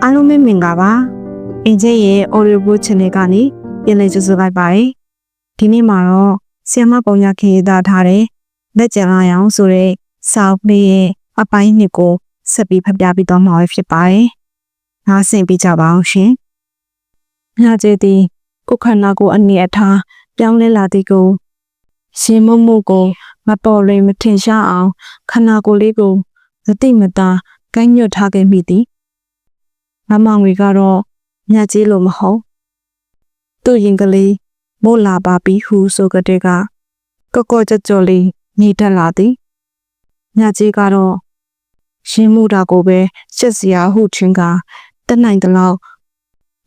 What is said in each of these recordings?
အားလုံးပဲမင်္ဂလာပါအင်ဂျင်ရဲ့ audio book channel ကနေပြန်လည်ကြိုဆိုလိုက်ပါတယ်ဒီနေ့မှာတော့ဆီယမပုံညာခေသားထားတဲ့လက်ကျန်လာအောင်ဆိုတဲ့စာအုပ်လေးရဲ့အပိုင်းနှစ်ကိုဆက်ပြီးဖတ်ပြပေးသွားမှာဖြစ်ပါတယ်နားဆင်ပေးကြပါအောင်ရှင်ညကျေးသည်ကိုခန္ဓာကိုယ်အနေအထားပြောင်းလဲလာသည်ကိုရှင်မမှုကိုမပေါ်လွင်မထင်ရှားအောင်ခန္ဓာကိုယ်လေးကိုမတိမတာကိုင်းညွတ်ထားခဲ့မိသည်မမငွေကတော့ညကျေးလို့မဟုတ်သူ့ရင်ကလေးမို့လာပါပြီဟုဆိုကြတဲ့ကကော့ကြော်လေးနေတက်လာသည်ညကျေးကတော့ရှင်မှုတာကိုပဲရှက်စရာဟုထင်ကတက်နိုင်သလောက်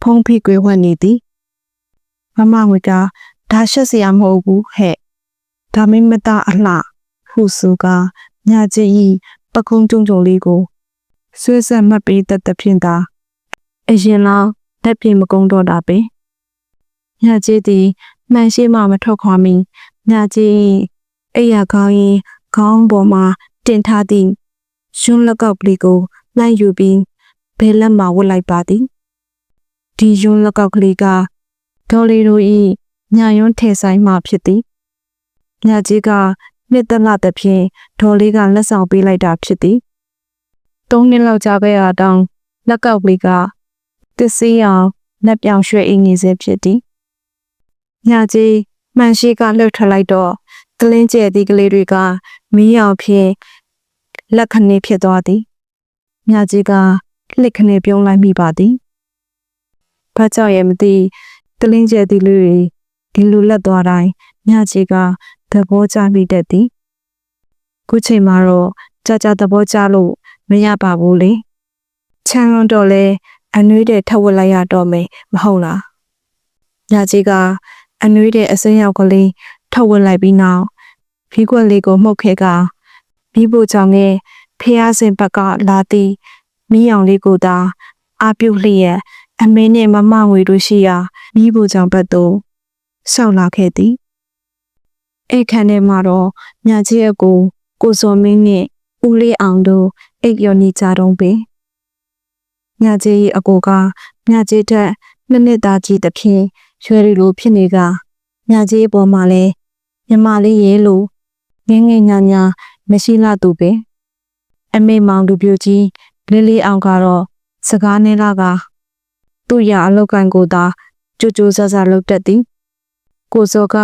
ဖုံးဖိကွေဝှက်နေသည်မမငွေကဒါရှက်စရာမဟုတ်ဘူးဟဲ့ဒါမင်းမသားအလှဟုဆိုကညကျေးဤပကုံးကြုံလေးကိုဆွေးဆက်မှတ်ပေးတတ်သဖြင့်သာအရင်လောက်လက်ပြေမကုန်းတော့တာပဲညကျေးသည်မှန်ရှိမှမထွက်ခွာမီညကျေးအိယာကောင်းရင်ခေါင်းပေါ်မှာတင်ထားသည့်ရွှန်းလက်ကောက်ကလေးကိုလှမ်းယူပြီးဘယ်လက်မှာဝတ်လိုက်ပါသည်ဒီရွှန်းလက်ကောက်ကလေးကဒေါ်လီတို့၏ညရွန်းထဲဆိုင်မှဖြစ်သည်ညကျေးကနှစ်သက်လာသဖြင့်ဒေါ်လေးကလက်ဆောင်ပေးလိုက်တာဖြစ်သည်3 နှစ်လောက်ကြာခဲ့ရတောင်လက်ကောက်ကလေးကတစေးအောင်လက်ပြောင်ရွှဲအင်းငယ်စေဖြစ်သည်ညကြီးမှန်ရှိကလှုပ်ထွက်လိုက်တော့ကလင်းကျဲသည့်ကလေးတွေကမီးရောင်ဖြင့်လက်ခဏဖြစ်သွားသည်ညကြီးကလက်ခဏပြုံးလိုက်မိပါသည်ဘာကြောင့်ရဲ့မသိကလင်းကျဲသည့်လူတွေဒီလိုလက်သွားတိုင်းညကြီးကသဘောကျမိတတ်သည်ခုချိန်မှာတော့ကြာသဘောကျလို့မရပါဘူးလေချမ်းလွန်တော့လဲအနှွေးတဲ့ထပ်ဝက်လိုက်ရတော့မယ်မဟုတ်လားညကြီးကအနှွေးတဲ့အစိမ်းရောက်ကလေးထပ်ဝက်လိုက်ပြီးနောက်ဖီးခွက်လေးကိုမှုတ်ခဲကပြီးဖို့ကြောင့်နဲ့ဖះစင်ဘက်ကလာသည်မီးရောင်လေးကိုသာအာပြုတ်လျက်အမင်းနဲ့မမငွေတို့ရှိရာမီးဖို့ကြောင့်ဘက်သို့ရှောက်လာခဲ့သည်အိတ်ခမ်းထဲမှာတော့ညကြီးအကိုစော်မင်းနဲ့ဦးလေးအောင်တို့အိတ်ရော်နေကြတော့ပဲညကြီးအကိုကညကြီးတက်နှစ်သားကြီးတစ်ဖြင့်ရွှဲရီလိုဖြစ်နေကညကြီးအပေါ်မှာလဲမြမလေးရဲ့လို့ငငယ်ညာညာမရှိလာသူပဲအမေမောင်လူပြိုကြီးလေးအောင်ကတော့စကားနဲ့လာကသူ့ရအလောက်ကန်ကိုသာကြိုဆဆလုပ်တတ်သည်ကိုစောက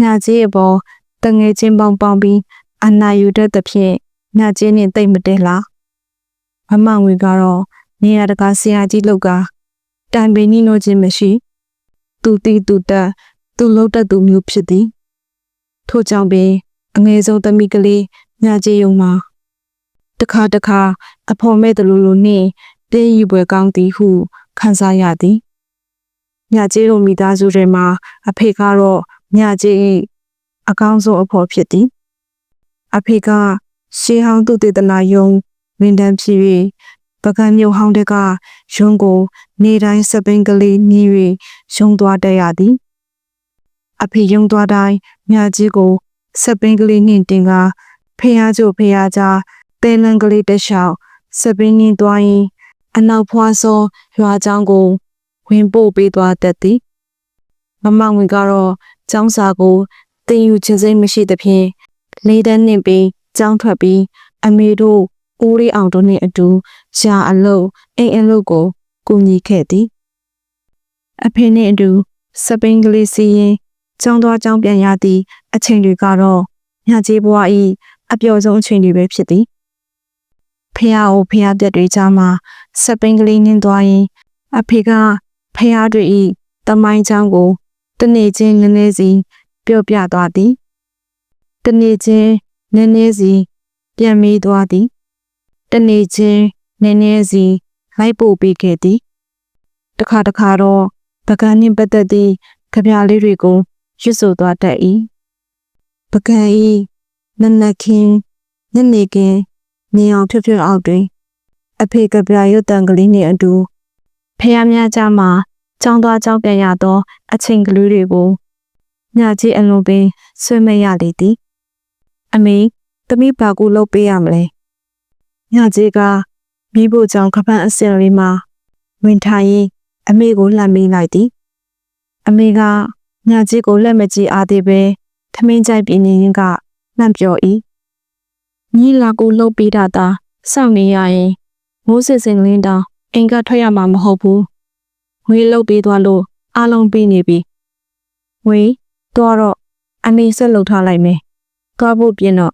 ညကြီးအပေါ်တငယ်ချင်းပေါင်းပြီးအနာယူတတ်သဖြင့်ညကြီးနဲ့တိတ်မတဲလားမမငွေကတော့နေရာတကာဆရာကြီးလောက်ကတန်ပင်နီနိုချင်းမရှိသူတီသူတက်သူလှုပ်တတ်သူမျိုးဖြစ်သည်ထို့ကြောင့်ပင်အငယ်ဆုံးသမီးကလေးညကျေးယုံမှာတခါအဖော်မဲ့တလူလိုနှင့်တင်းယူပွဲကောင်းသည်ဟုခံစားရသည်ညကျေးတို့မိသားစုတွေမှာအဖေကတော့ညကျေးအကောင်းဆုံးအဖော်ဖြစ်သည်အဖေကရှေးဟောင်းသူတေသနာယုံဝန်ထမ်းဖြစ်၍ပကံမြို့ဟောင်းတဲ့ကရုံးကိုနေတိုင်းစပင်းကလေးမြည်၍ရုံးသွားတတ်ရသည်အဖေရုံးသွားတိုင်းမြကြီးကိုစပင်းကလေးနှင့်တင်ကဖေးအားကျဖေးအားကြားတဲလန်းကလေးတစ်လျှောက်စပင်းနှင့်သွားရင်အနောက်ဖွားစောရွာเจ้าကိုဝင်ပို့ပေးသွားတတ်သည်မမငွေကတော့ကျောင်းစာကိုတင်ယူခြင်းစိတ်မရှိသဖြင့်လေးတန်းနှင့်ပြီးကျောင်းထွက်ပြီးအမေတို့ဦးလေးအောင်တို့နှင့်အတူရှာအလုပ်အိမ်အလုပ်ကိုကူညီခဲ့သည်အဖေနှင့်အတူစပိန်ကလေးစီရင်ကျောင်းသွားကျောင်းပြန်ရသည့်အချိန်တွေကတော့ညကြီးဘွား၏အပျော်ဆုံးအချိန်တွေပဲဖြစ်သည်ဖះတက်တွေကြားမှာစပိန်ကလေးနှင်းသွားရင်အဖေကဖះတွေ၏တမိုင်းချောင်းကိုတနေ့ချင်းနည်းနည်းစီပြောပြသွားသည်တနေ့ချင်းနည်းနည်းစီပြန်မေးသွားသည်တနေ့ချင်းနည်းနည်းစီလိုက်ပို့ပေးခဲ့သည်တခါတော့ပကံနှင့်ပတ်သက်သည့်ကြပြလေးတွေကိုရွတ်ဆိုသွားတတ်၏ပကံ၏နနခင်းညနေခင်းနေအောင်ဖြွအောက်တွင်အဖေကြပြရွတ်တန်ကလေးနှင့်အတူဖះများကြမှာကျောင်းသွားကျောင်းပြန်ရသောအချိန်ကလေးတွေကိုညကြီးအလုံးပင်ဆွေးမဲ့ရလေသည်အမေသမီးဘာကူလုပ်ပေးရမလဲညကြီးကမိဖို့ကြောင့်ခပန်းအစင်လေးမှာ ဝင်ထိုင်ရင်အမေကိုလှမ်းမိလိုက်သည်အမေကညာကြီးကိုလက်မကြည့်အားသေးပဲထမင်းကြိုက်ပြင်းနေရင်ကလှမ်းပြော၏ညီလာကိုလှုပ်ပေးတာသာစောင့်နေရရင်မိုးစစ်စင်လင်းတောင်အိမ်ကထွက်ရမှာမဟုတ်ဘူးငွေလှုပ်ပေးသွားလို့အားလုံးပြီးနေပြီငွေတော့အနေဆက်လှုပ်ထားလိုက်မယ်ကားဖို့ပြင်တော့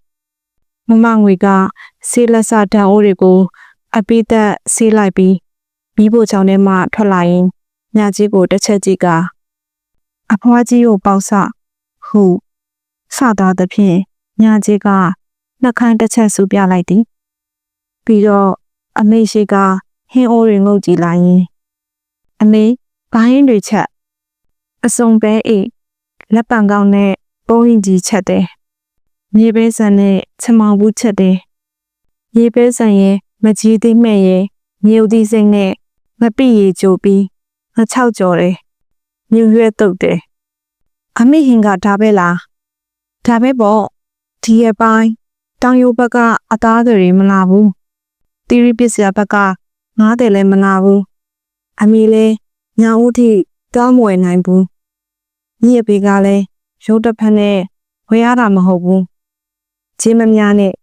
မမငွေကဆေးလက်စတန်အိုးတွေကိုအပိသက်ဆေးလိုက်ပြီးမိဖို့ချောင်းထဲမှထွက်လာရင်ညာကြီးကိုတစ်ချက်ကြည့်ကအဖွားကြီးကိုပေါက်ဆဟုစသားသဖြင့်ညာကြီးကနှက်ခမ်းတစ်ချက်ဆူပြလိုက်သည်ပြီးတော့အမေရှိကဟင်းအိုးတွေငုတ်ကြည့်လိုက်ရင်အမေဘိုင်းတွေချက်အစုံပဲအိတ်လက်ပံကောင်းနဲ့ပုံးရင်ကြီးချက်တယ်မြေပဲဆန်နဲ့ချမောင်ဘူးချက်တယ်ရေပဲဆန်ရဲ့မကြီးသေးမဲ့ရဲ့မြုပ်သီးစိမ့်နဲ့မပိရီကြိုပြီးငါ6ကြော်တယ်မြူရွက်တုတ်တယ်အမေဟင်ကဒါပဲလားဒါပဲပေါ့ဒီရဲ့ပိုင်းတောင်ယိုဘက်ကအသားတွေမလာဘူးတီရီပစ္စယဘက်ကငားတယ်လည်းမလာဘူးအမေလည်းညာဦးထိတောင်းမွေနိုင်ဘူးညီအဖေကလည်းရုပ်တစ်ဖက်နဲ့ဝယ်ရတာမဟုတ်ဘူးဂျင်းမများနဲ့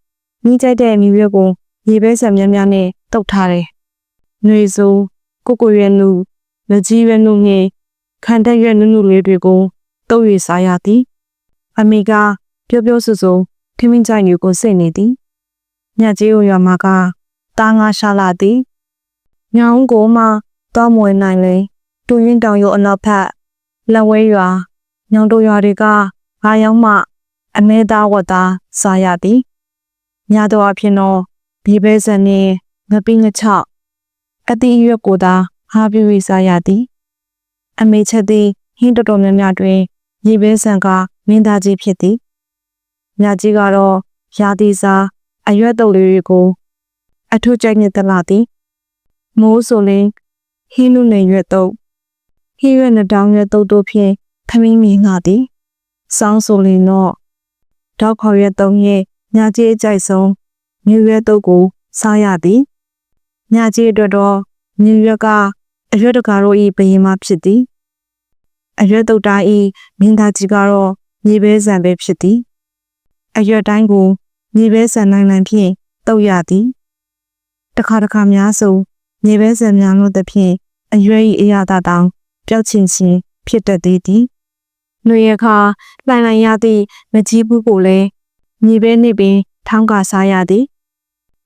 ညီကြိုက်တဲ့မြူရွက်ကိုရေပဲဆန်များများနဲ့တုတ်ထားတယ်နှွေစိုးကိုရွက်နုမကြီးရွက်နုနဲ့ခန္ဓာရွက်နုနုလေးတွေကိုတုတ်ရစားရသည်အမေကပြောဆူထမင်းကြိုင်တွေကိုစိတ်နေသည်ညကြီးရွာမှာကတာငါရှာလာသည်ညောင်ကိုမှတောင်းမွေနိုင်လေတူရင်တောင်ရုံအနောက်ဖက်လက်ဝဲရွာညောင်တို့ရွာတွေကငါရောက်မှအမဲသားဝတ်သားစားရသည်ညတော့အဖြစ်တော့ဘေးပဲဆန်နဲ့ငပိငချောက်အတိရွက်ကိုသာဟာပြွေစားရသည်အမေချက်သည်ဟင်းတော်များများတွင်ရေပဲဆန်ကမင်းသားကြီးဖြစ်သည်ညကြီးကတော့ရာသီစားအရွက်တုပ်လေးတွေကိုအထုကြိုက်နေသလားသည်မိုးဆိုရင်ဟင်းနုနယ်ရွက်တုပ်ဟင်းရွက်နှတောင်ရွက်တုပ်တို့ဖြင့်ခမင်းမြင်ငါသည်စောင်းဆိုရင်တော့တောက်ခေါ်ရွက်တုံးရဲ့ညကြီးအကြိုက်ဆုံးမြူရွက်တုပ်ကိုစားရသည်ညကြီးအတွက်တော့မြူရွက်ကအရွက်တကားတို့၏ဘယင်မဖြစ်သည်အရွက်တုပ်တိုင်း၏မင်းသားကြီးကတော့မြေပဲဆန်ပဲဖြစ်သည်အရွက်တိုင်းကိုမြေပဲဆန်နိုင်ဖြင့်တုပ်ရသည်တခါများဆိုမြေပဲဆန်များလို့သဖြင့်အရွက်၏အရာသာတောင်ပျောက်ချင်းဖြစ်တတ်သေးသည်နှွေရခါလှိုင်ရသည့်မကြီးဘူးကိုလည်းမြေပဲနှင့်ပင်ထောင်းကစားရသည်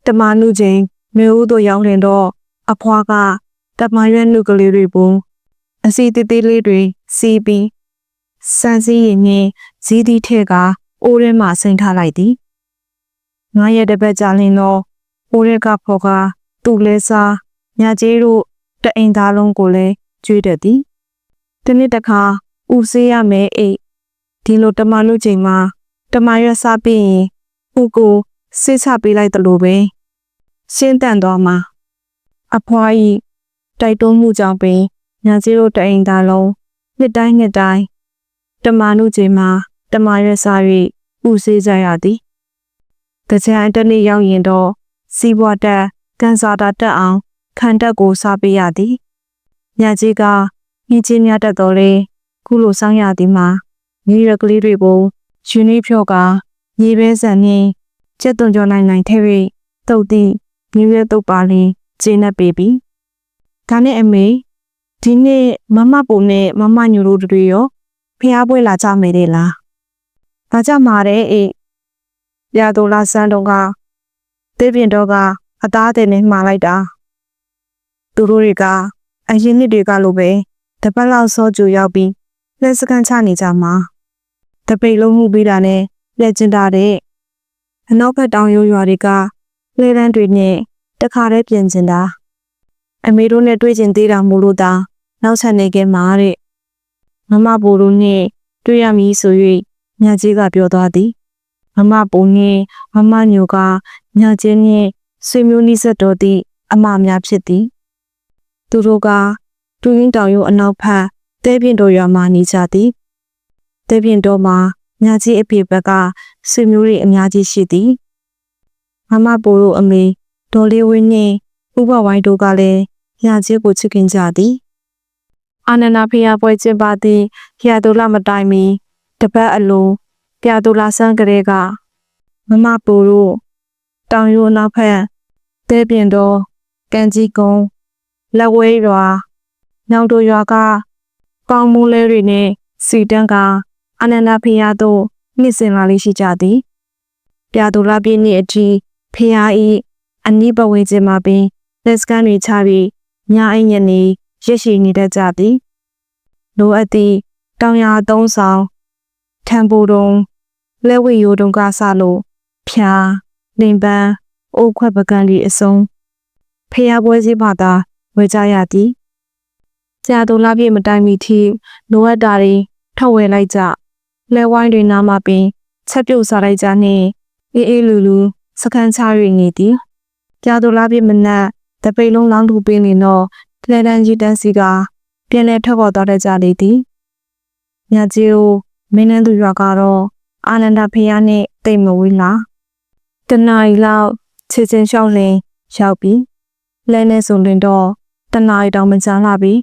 တမနုချင်းမျိုးတို့ရောင်းလင်တော့အဖွားကတမရွက်နုကလေးတွေပုံအစီတေးသေးလေးတွေစီးပြီးစမ်းစည်းရင်နဲ့ဇီးသီးထဲကအိုးထဲမှာဆင်းထားလိုက်သည်9ရက်တပတ်ကြာလင်တော့အိုးထဲကဖော်ကသူ့လဲစားညကျေးတို့တအိမ်သားလုံးကိုလည်းကျွေးတတ်သည်ဒီနေ့တခါဦးစေးရမယ်အိတ်ဒီလိုတမနုချိန်မှာတမရွက်စားပြီးရင်ဦးကိုဆေးချပေးလိုက်တယ်လို့ပဲရှင်းတန်သွားမှာအဖွားဤတိုက်တွန်းမှုကြောင့်ပင်ညာကျေးတို့တအိမ်သားလုံးနှစ်တိုင်းတမနုချိန်မှာတမရွက်စား၍ဦးစေးကြရသည်တကြံတနေ့ရောက်ရင်တော့စီးပွားတက်ကန်စာတာတက်အောင်ခံတက်ကိုစားပေးရသည်ညကြီးကမြင်းချင်းများတက်တော်လေခုလိုစောင်းရသည်မှာမြေရကလေးတွေကိုယူနီဖြော့ကမြေပဲဆန်နှင့်ကျက်သွန်ကြောနိုင်ထဲ၍တုတ်သည့်မြေရွက်တုပ်ပါလင်းကျင်းနေပေပြီဒါနဲ့အမေဒီနေ့မမပုံနဲ့မမညိုတို့တွေရောဖျားပွဲလာကြမယ်လေလားဒါကြမှာတဲ့အေးရတော်လာစန်းတော့ကတေးပြင်တော့ကအသားတဲ့နဲ့မှားလိုက်တာသူတို့တွေကအရင်နှစ်တွေကလိုပဲတပတ်လောက်စောကြိုရောက်ပြီးလက်စကန်ချနေကြမှာတပိတ်လုံးမှုပေးတာနဲ့လက်ကျင်တာတဲ့အနောက်ဘက်တောင်ရိုးရွာတွေကလဲတန်းတွေနဲ့တခါတည်းပြင်ကျင်တာအမေတို့နဲ့တွေ့ကျင်သေးတာမို့လို့သာနောက်ဆက်နေခဲ့မှာတဲ့မမဘိုးတို့နဲ့တွေ့ရမည်ဆို၍ညကြီးကပြောသွားသည်မမဘိုးနဲ့မမညိုကညကြီးနဲ့ဆွေမျိုးနီးစပ်တော်သည့်အမများဖြစ်သည်သူတို့ကတူရင်းတောင်ရိုးအနောက်ဖက်တဲပြင်တော်ရွာမှာနေကြသည်တဲပြင်တော်မှာညကြီးအဖေဘက်ကဆွေမျိုးတွေအများကြီးရှိသည်မမဘိုးတို့အမေဒေါ်လေးဝင်းနဲ့ဥပဝိုင်းတို့ကလည်း ညကြီးကိုချစ်ခင်ကြသည်အာနန္ဒဖျားပွဲကျင်းပသည့်ရာတူလမတိုင်မီတပတ်အလိုပြာတူလာဆန်းကလေးကမမပူတို့တောင်ရိုးနောက်ဖက်တဲပြင်တော်ကန်ကြီးကုန်းလက်ဝဲရွာညောင်တို့ရွာကပေါင်းမိုးလဲတွေနဲ့စီတန်းကအာနန္ဒဖျားတို့နှစ်စင်လာလေးရှိကြသည်ပြာတူလာပြည့်နှစ်အထိဖျားဤအနိပဝေခြင်းမှာပင်လက်စကန်တွေချပြီးညအိမ်ညနေရရှိနေတတ်ကြသည်လိုအပ်သည့်တောင်ယာသုံးဆောင်ထံပိုတုံလက်ဝဲရိုးတုံကဆလို့ဖျားလင်ပန်းအိုးခွက်ပကံဒီအစုံဖျားပွဲစည်းပါသာဝေကြရသည်ကြာတူလာပြည့်မတိုင်မီထိလိုအပ်တာတွေထုတ်ဝေလိုက်ကြလဲဝိုင်းတွေနားမှာပင်ချက်ပြုတ်စားလိုက်ကြနှင့်အေးအေးလူလူစခန်းချ၍နေသည်ကြာတူလာပြည့်မနက်တပိတ်လုံးလောင်းထူပင်းနေတော့လဲတန်းကြီးတန်းစီကပြန်လဲထွက်ပေါ်သွားတတ်ကြလေသည်ညကြီးကိုမင်းနှန်းသူရွာကတော့အာနန္ဒဖျားနှင့်တိတ်မဝေးလားတနားရီလောက်ခြေချင်းလျှောက်လင်ရောက်ပြီးလဲနဲ့ဆိုလင်တော့တနားရီတောင်မကြာလာပြီ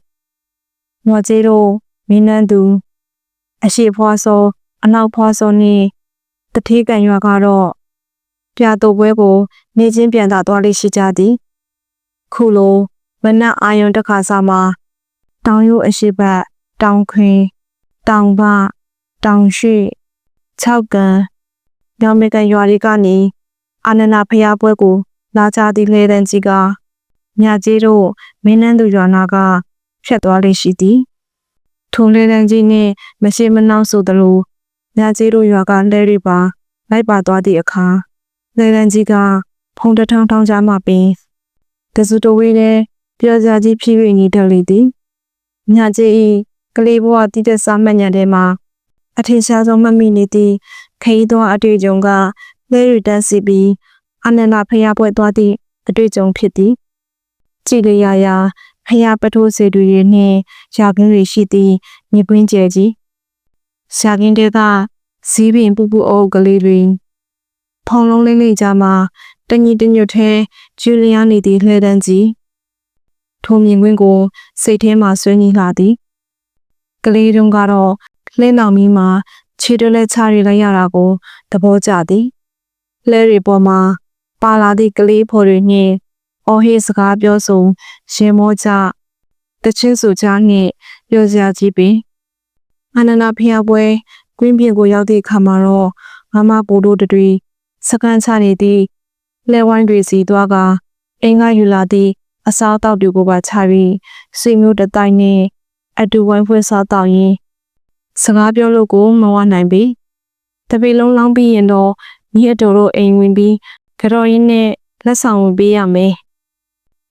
ညကြီးတို့မင်းနှန်းသူအရှိဖွားစောအနောက်ဖွားစောနှင့်တထေးကန်ရွာကတော့ပြာတူပွဲကိုနေချင်းပြန်သာသွားလေးရှိကြသည်ခုလိုမနက်အာယုံတစ်ခါစားမှာတောင်ရိုးအရှိဘက်တောင်ခွင်တောင်ပတောင်ရှိ6ကန်ညောင်မကန်ရွာတွေကနေအာနန္ဒဖျားပွဲကိုလာကြသည့်လေတန်းကြီးကညကြီးတို့မင်းနှန်းသူရွာနာကဖြတ်သွားလေးရှိသည်ထုံလေတန်းကြီးနှင့်မရှိမနှောင်းဆိုသလိုညကြီးတို့ရွာကလဲတွေပါလိုက်ပါသွားသည့်အခါလေတန်းကြီးကဖုံတထောင်းထောင်းကြားမှပင်တစုတဝေးနဲ့ပြောစရာကြီးဖြစ်၍နေတတ်လေသည်ညကြီးဤကလေးဘဝတည်တဲ့စာမှတ်ညံထဲမှာအထင်ရှားဆုံးမှတ်မိနေသည့်ခရီးသွားအတွေ့အကြုံကလဲရီတန်းစီပြီးအာနန္ဒဖျားပွဲသွားသည့်အတွေ့အကြုံဖြစ်သည်ကြည်လျာရာဖျားပထိုးစေတွေနှင့်ရာခင်းတွေရှိသည့်မြေကွင်းကျဲကြီးရှာခင်းတဲကဇီးပင်ပူပူအုပ်ကလေးတွေဖုံလုံးလေးလေးကြားမှာတညီတညွတ်ထဲဂျူလီယာနေသည့်လှဲတန်းကြီးထိုမြင်ကွင်းကိုစိတ်ထဲမှဆွေးနွေးလာသည်ကလေးတုံးကတော့လှဲနောင်မီးမှာခြေတလဲချရလိုက်ရတာကိုသဘောကျသည်လဲရီပေါ်မှာပါလာသည့်ကလေးဖော်တွေနှင့်အော်ဟေးစကားပြောဆိုရင်မောကြတချင်းဆိုကြနှင့်ပြောစရာကြီးပင်အာနန္ဒဖျားပွဲကွင်းပြင်ကိုရောက်သည့်အခါမှာတော့မမပိုတို့တွေစကန်ချနေသည့်လဲဝိုင်းတွေစီသွားကအင်္ဂါယူလာသည့်အစားအသောက်တွေကိုပါချပြီးဆွေမျိုးတတိုင်းနဲ့အတူဝိုင်းဖွဲ့စားတောက်ရင်းစကားပြောလို့ကိုမဝနိုင်ပြီတပိလုံးလောင်းပြီးရင်တော့ညီအတော်တို့အိမ်ဝင်ပြီးကြော်ရင်းနဲ့လက်ဆောင်ဝင်ပေးရမယ်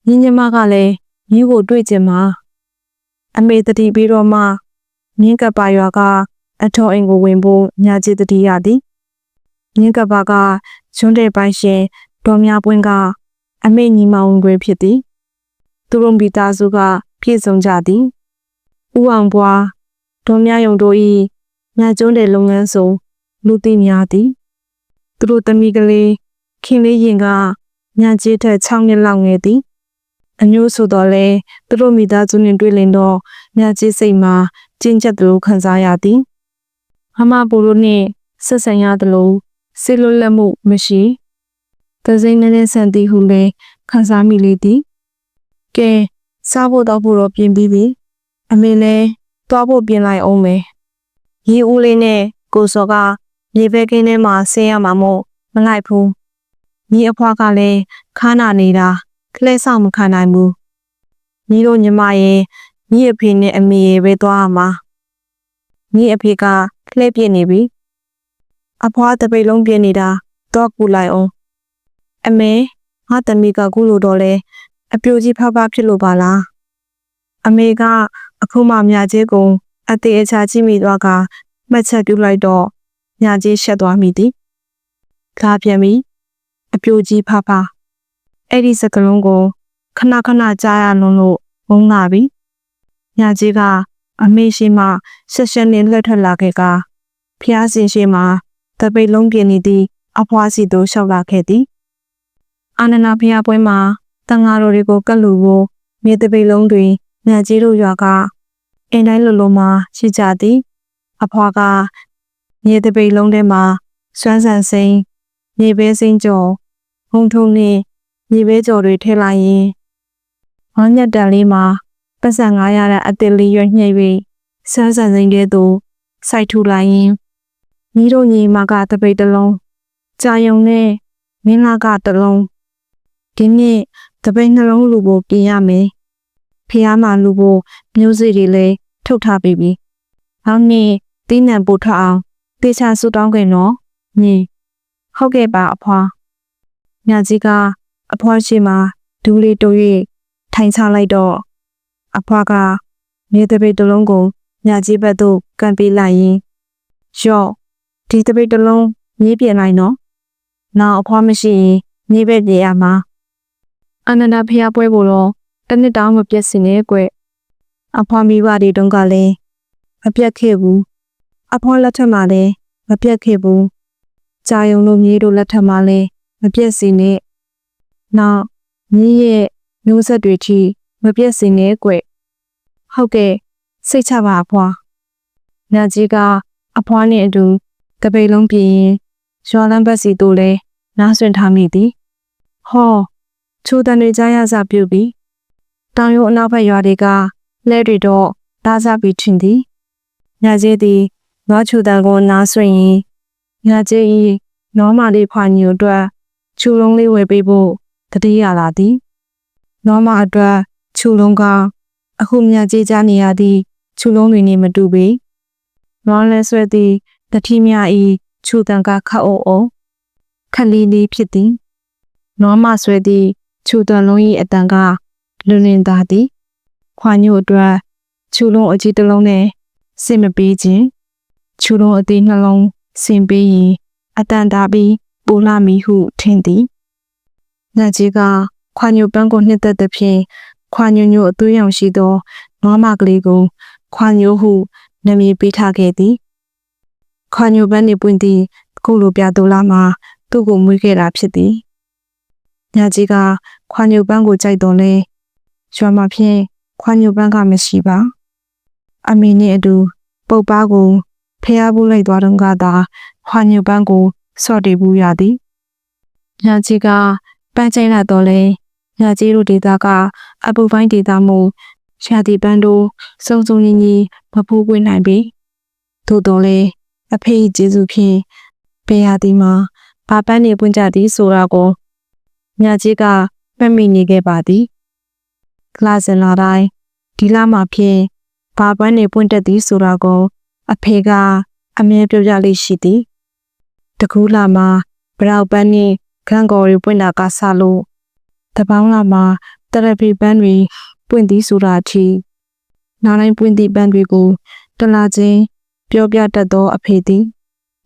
ညီညီမကလည်းညီကိုတွေ့ကြမှာအမေတတိပြီးတော့မှမြင်းကပ်ပါရွာကအထော်အိမ်ကိုဝင်ဖို့ညာချစ်တတိရသည်မြင်းကပ်ပါကကျွန်းတဲ့ပိုင်းရှင်ဒေါ်များပွင့်ကအမေညီမဝင်ခွေဖြစ်သည်သူတို့မိသားစုကပြည့်စုံကြသည်ဦးအောင်ဘွားဒေါ်မြယုံတို့၏ညကျွန်းတဲ့လုပ်ငန်းဆောင်လူသိများသည်သူတို့သမီးကလေးခင်လေးရင်ကညကျေးထက်6နှစ်လောက်ငယ်သည်အမျိုးဆိုတော့လေသူတို့မိသားစုနဲ့တွေ့လင်တော့ညကျေးစိတ်မှာကျဉ်ချက်သလိုခံစားရသည်မမပူတို့နှင့်ဆက်ဆံရသလိုစိတ်လွတ်လပ်မှုမရှိသစိမ့်နဲ့ဆန်သည်ဟုလည်းခံစားမိလေသည်ကဲစားဖို့တော့ဖို့တော့ပြင်ပြီးပြီအမေလည်းသွားဖို့ပြင်လိုက်အောင်မယ်ရေဦးလေးနဲ့ကိုစောကမြေဘက်ကင်းထဲမှာဆင်းရမှာမို့မလိုက်ဘူးညီအဖွားကလည်းခါနာနေတာကလဲဆောင်မခံနိုင်ဘူးညီတို့ညီမရဲ့ညီအဖေနဲ့အမေရဲ့ပဲသွားရမှာညီအဖေကလှည့်ပြစ်နေပြီအဖွားတပိတ်လုံးပြစ်နေတာတော့ကူလိုက်အောင်အမေငါတမီကကူလို့တော့လဲအပြိုကြီးဖဖဖြစ်လို့ပါလားအမေကအခုမှမြကျေးကုန်အသေးအချာကြည့်မိသွားကမှတ်ချက်ပြုလိုက်တော့မြကျေးရှက်သွားမိသည်ကားပြန်ပြီးအပြိုကြီးဖဖအဲ့ဒီစကလုံးကိုခဏခဏကြားရလုံးလို့ဝုန်းလာပြီမြကျေးကအမေရှိမှဆက်ဆက်နဲ့လက်ထက်လာခဲ့ကဖျားစင်ရှိမှတပိတ်လုံးပြင်းနေသည့်အဖွားစီတို့လျှောက်လာခဲ့သည်အာနန္ဒဖျားပွဲမှာတန်ဃာတော်တွေကိုကတ်လူဖို့ မြေတပိတ်လုံးတွင်ညကြီးတို့ရွာကအင်းတိုင်းလိုလိုမှာရှိကြသည်အဖွားကမြေတပိတ်လုံးထဲမှာစွမ်းဆန်စိမ်းမြေပဲစိမ်းကြော်ဟုံထုံနှင့်မြေပဲကြော်တွေထည့်လိုက်ရင်ဝမ်းညက်တန်လေးမှာပတ်စံ900တဲ့အတစ်လေးရွက်ညှိ၍စွမ်းဆန်စိမ်းတဲသို့စိုက်ထူလိုက်ရင်ညီတို့ညီမကတပိတ်တစ်လုံးကြာယုံနဲ့မင်းလာကတစ်လုံးဒီနေ့တပိတ်နှလုံးလူဖို့ပြင်ရမယ်ဖះမှာလူဖို့မျိုးစေ့တွေလည်းထုတ်ထားပြီးပြီ။နောက်နေ့တင်းနံပို့ထအောင်တေချာဆူတောင်းခဲ့နော်။ညီဟုတ်ကဲ့ပါအဖွာ။ညကြီးကအဖွားရှိမှဒူးလေးတိုး၍ထိုင်ချလိုက်တော့အဖွားကမြေတပိတ်တစ်လုံးကိုညကြီးဘက်သို့ကန်ပေးလိုက်ရင်ရော့ဒီတပိတ်တစ်လုံးမြေးပြင်လိုက်နော်။နောက်အဖွားမရှိရင်မြေးပဲပြေးရမှာ။အနန္ဒဖះပွဲကိုတော့တနစ်တောင်မပြတ်စင်နဲ့ကွအဖွားမိဘတွေတုန်းကလည်းမပြတ်ခဲ့ဘူးအဖွားလက်ထက်မှာလည်းမပြတ်ခဲ့ဘူးကြာယုံတို့မြေးတို့လက်ထက်မှာလည်းမပြတ်စင်နဲ့နောက်မြေးရဲ့မျိုးဆက်တွေထိမပြတ်စင်နဲ့ကွဟုတ်ကဲ့စိတ်ချပါအဖွားညကြီးကအဖွားနဲ့အတူတပိတ်လုံးပြင်းရင်ရွာလမ်းဘက်စီတို့လည်းနားဆွင့်ထားမိသည်ဟောချိုးတန်တွေကြားရစပြုပြီးတောင်ရုံအနောက်ဘက်ရွာတွေကလဲတွေတော့တားစားပြီးထင်သည်ညကြီးသည်နွားချူတန်ကိုနားဆွင့်ရင်ညကြီး၏နောမလေးဖွာညိုအတွက်ချူလုံးလေးဝယ်ပေးဖို့တတိယလာသည်နောမအတွက်ချူလုံးကအခုညကြီးကြားနေရသည့်ချူလုံးတွေနဲ့မတူပေနွားလဲဆွဲသည့်တတိမြ၏ချူတန်ကခတ်အုံခက်လေးလေးဖြစ်သည်နောမဆွဲသည့်ချူတန်လုံး၏အတန်ကလွန်လင်းသားသည်ခွာညိုအတွက်ချူလုံးအကြီးတစ်လုံးနဲ့စင်မပေးခြင်းချူလုံးအသေးနှလုံးစင်ပေးရင်အတန်တာပြီးပူလာမီဟုထင်သည်ညကြီးကခွာညိုပန်းကိုနှစ်သက်သည်ဖြင့်ခွာညိုညိုအသွေးရောင်ရှိသောနွားမကလေးကိုခွာညိုဟုနာမည်ပေးထားခဲ့သည်ခွာညိုပန်းနေပွင့်သည့်ခုလိုပြတူလာမှာသူ့ကိုမွေးခဲ့တာဖြစ်သည်ညကြီးကခွာညိုပန်းကိုကြိုက်တော်လဲရွာမှာဖြင့်ခွာညိုပန်းကမရှိပါအမေနဲ့အတူပုတ်ပါကိုဖျားဘူးလိုက်သွားတော့ကသာခွာညိုပန်းကိုစော့တည်ဘူးရသည်ညကြီးကပန်းချိုင်လာတော့လဲညကြီးတို့ဒေသကအပူပိုင်းဒေသမှုရှာတီပန်းတို့စုံစုံညီညီမဖူးကွင်းနိုင်ပြီသို့တော်လဲအဖေကျေးဇူးဖြင့်ပေရသည်မှာဘာပန်းနေပွင့်ကြသည်ဆိုတာကိုညကြီးကမှတ်မိနေခဲ့ပါသည်ကလာစင်လာတိုင်းဒီလမှာဖြင့်ဘာပန်းနေပွင့်တတ်သည်ဆိုတာကိုအဖေကအမြဲပြောပြလေးရှိသည်တကူးလာမှာဘရောက်ပန်းနဲ့ခန်းကော်တွေပွင့်တာကဆလို့တပေါင်းလာမှာတရဖီပန်းတွေပွင့်သည်ဆိုတာအထိနောက်တိုင်းပွင့်သည့်ပန်းတွေကိုတလားချင်းပြောပြတတ်သောအဖေသည်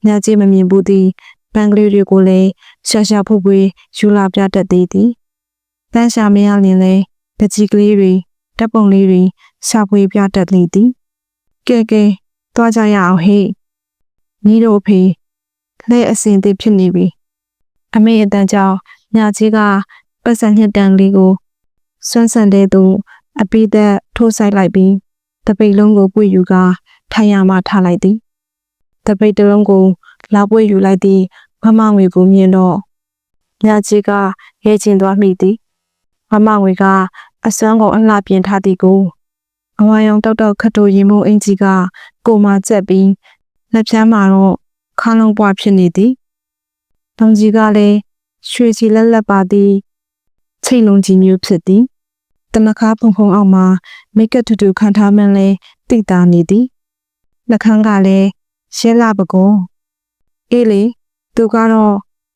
ညကြီးမမြင်ဘူးသည်ပန်းကလေးတွေကိုလည်းရှာရှာဖွေဖွေယူလာပြတတ်သေးသည်ပန်းရှာမရရင်လည်းပကြီးကလေးတွေတပ်ပုံလေးတွေရှာဖွေပြတတ်လေသည်ကဲသွားကြရအောင်ဟေ့ညီတို့အဖေလှဲအစင်သေးဖြစ်နေပြီအမေအတန်ကြောင့်ညကြီးကပတ်စံညှက်တန်လေးကိုစွန်းဆန်တဲ့သူအပိသက်ထိုးဆိုင်လိုက်ပြီးတပိတ်လုံးကိုပွေယူကထိုင်ရမှထားလိုက်သည်တပိတ်တစ်လုံးကိုလာပွေယူလိုက်သည်မမငွေကိုမြင်တော့ညကြီးကရဲကျင်သွားမိသည်မမငွေကအစွမ်းကုန်အလှပြင်ထားသည်ကိုအဝါရောင်တောက်တောက်ခတ်တိုရင်မိုးအင်ကြီးကကိုမကျက်ပြီးလက်ဖြန်းမှာတော့ခါလုံးပွားဖြစ်နေသည်တောင်ကြီးကလည်းရွှေချီလက်လက်ပါသည်ချိတ်လုံးကြီးမျိုးဖြစ်သည်တနခါဖုံဖုံအောက်မှာမိတ်ကပ်တူတူခံထားမှန်းလဲတိတာနေသည်နှခမ်းကလည်းရဲလာပကုံးအေးလေသူကတော့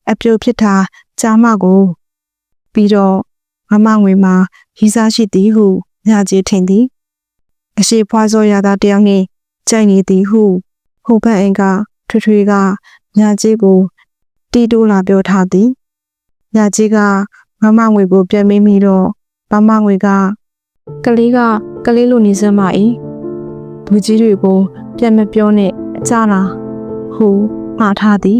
အပြိုဖြစ်တာကြားမကိုပြီးတော့မမငွေမှာရီးစားရှိသည်ဟုညကြီးထင်သည်အရှိဖွားစောရသားတယောက်နှင့်ကြိုက်နေသည်ဟုဟိုဘက်အိမ်ကထွေကညကြီးကိုတီးတိုးလာပြောထားသည်ညကြီးကမမငွေကိုပြန်မေးမိတော့မမငွေကကလေးလိုနေစမ်းပါ၏လူကြီးတွေကိုပြန်မပြောနဲ့အကြလားဟုမှားထားသည်